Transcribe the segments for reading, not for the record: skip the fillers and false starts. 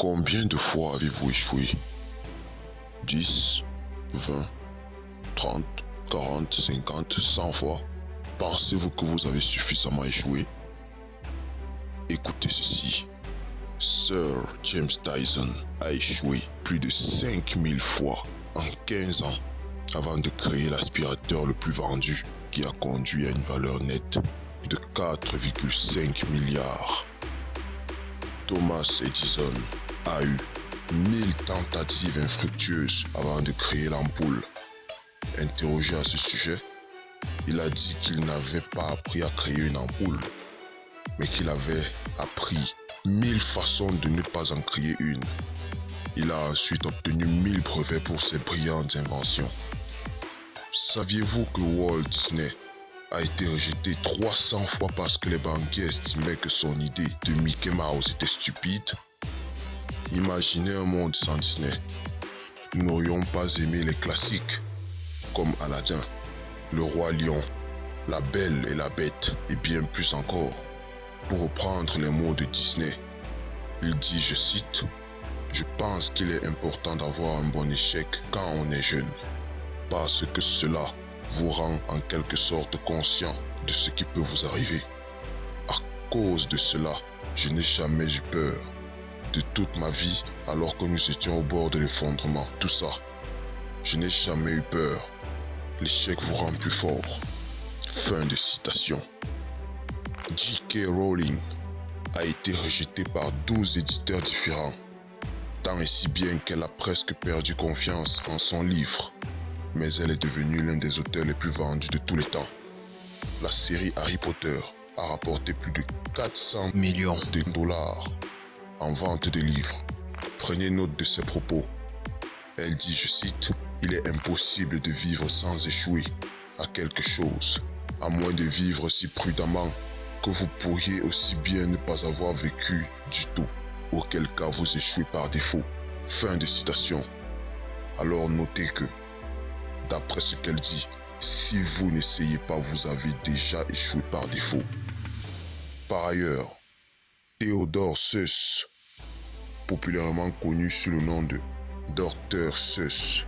Combien de fois avez-vous échoué? 10, 20, 30, 40, 50, 100 fois? Pensez-vous que vous avez suffisamment échoué? Écoutez ceci. Sir James Dyson a échoué plus de 5000 fois en 15 ans avant de créer l'aspirateur le plus vendu qui a conduit à une valeur nette de 4,5 milliards. Thomas Edison a eu 1000 tentatives infructueuses avant de créer l'ampoule. Interrogé à ce sujet, il a dit qu'il n'avait pas appris à créer une ampoule, mais qu'il avait appris 1000 façons de ne pas en créer une. Il a ensuite obtenu 1000 brevets pour ses brillantes inventions. Saviez-vous que Walt Disney a été rejeté 300 fois parce que les banquiers estimaient que son idée de Mickey Mouse était stupide? Imaginez un monde sans Disney. Nous n'aurions pas aimé les classiques, comme Aladdin, Le Roi Lion, La Belle et la Bête et bien plus encore. Pour reprendre les mots de Disney, il dit, je cite, « Je pense qu'il est important d'avoir un bon échec quand on est jeune, parce que cela vous rend en quelque sorte conscient de ce qui peut vous arriver. À cause de cela, je n'ai jamais eu peur de toute ma vie alors que nous étions au bord de l'effondrement. Tout ça, je n'ai jamais eu peur. L'échec vous rend plus fort. » Fin de citation. J.K. Rowling a été rejetée par 12 éditeurs différents, tant et si bien qu'elle a presque perdu confiance en son livre, mais elle est devenue l'un des auteurs les plus vendus de tous les temps. La série Harry Potter a rapporté plus de 400 millions de dollars en vente de livres. Prenez note de ses propos. Elle dit, je cite, « Il est impossible de vivre sans échouer à quelque chose, à moins de vivre si prudemment que vous pourriez aussi bien ne pas avoir vécu du tout, auquel cas vous échouez par défaut. » Fin de citation. Alors notez que, d'après ce qu'elle dit, si vous n'essayez pas, vous avez déjà échoué par défaut. Par ailleurs, Theodore Seuss, populairement connu sous le nom de Dr Seuss,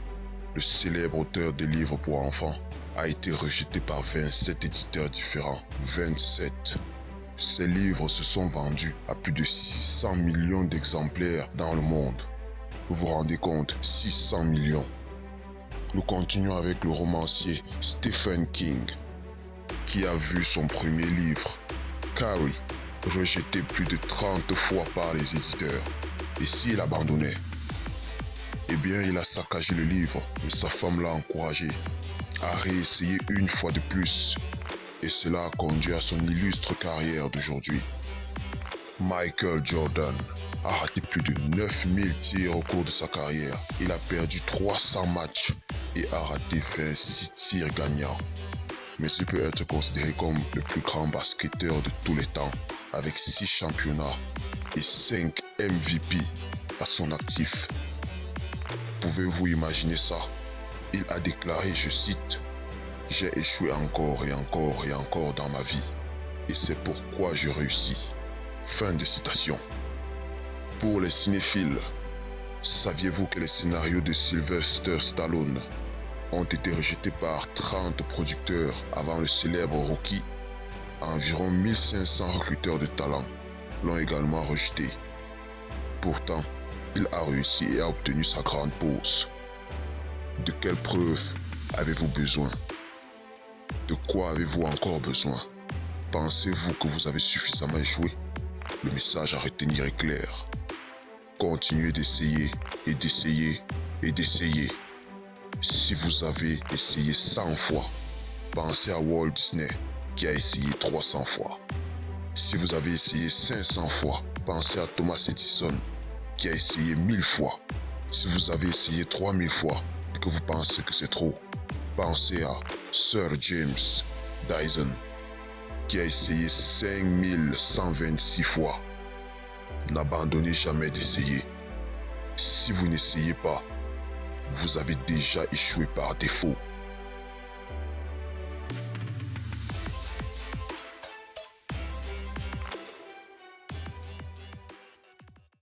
le célèbre auteur de livres pour enfants, a été rejeté par 27 éditeurs différents. 27. Ces livres se sont vendus à plus de 600 millions d'exemplaires dans le monde. Vous vous rendez compte? 600 millions. Nous continuons avec le romancier Stephen King, qui a vu son premier livre, Carrie, rejeté plus de 30 fois par les éditeurs. Et s'il abandonnait? Eh bien, il a saccagé le livre, mais sa femme l'a encouragé à réessayer une fois de plus, et cela a conduit à son illustre carrière d'aujourd'hui. Michael Jordan a raté plus de 9000 tirs au cours de sa carrière. Il a perdu 300 matchs et a raté 26 tirs gagnants. Mais il peut être considéré comme le plus grand basketteur de tous les temps, avec 6 championnats et 5 MVP à son actif. Pouvez-vous imaginer ça? Il a déclaré, je cite, « J'ai échoué encore et encore et encore dans ma vie, et c'est pourquoi je réussis. » Fin de citation. Pour les cinéphiles, saviez-vous que les scénarios de Sylvester Stallone ont été rejetés par 30 producteurs avant le célèbre Rocky? Environ 1500 recruteurs de talent l'ont également rejeté. Pourtant, il a réussi et a obtenu sa grande pause. De quelles preuves avez-vous besoin? De quoi avez-vous encore besoin? Pensez-vous que vous avez suffisamment échoué? Le message à retenir est clair. Continuez d'essayer et d'essayer et d'essayer. Si vous avez essayé 100 fois, pensez à Walt Disney qui a essayé 300 fois. Si vous avez essayé 500 fois, pensez à Thomas Edison qui a essayé 1000 fois. Si vous avez essayé 3000 fois et que vous pensez que c'est trop, pensez à Sir James Dyson qui a essayé 5126 fois. N'abandonnez jamais d'essayer. Si vous n'essayez pas, vous avez déjà échoué par défaut.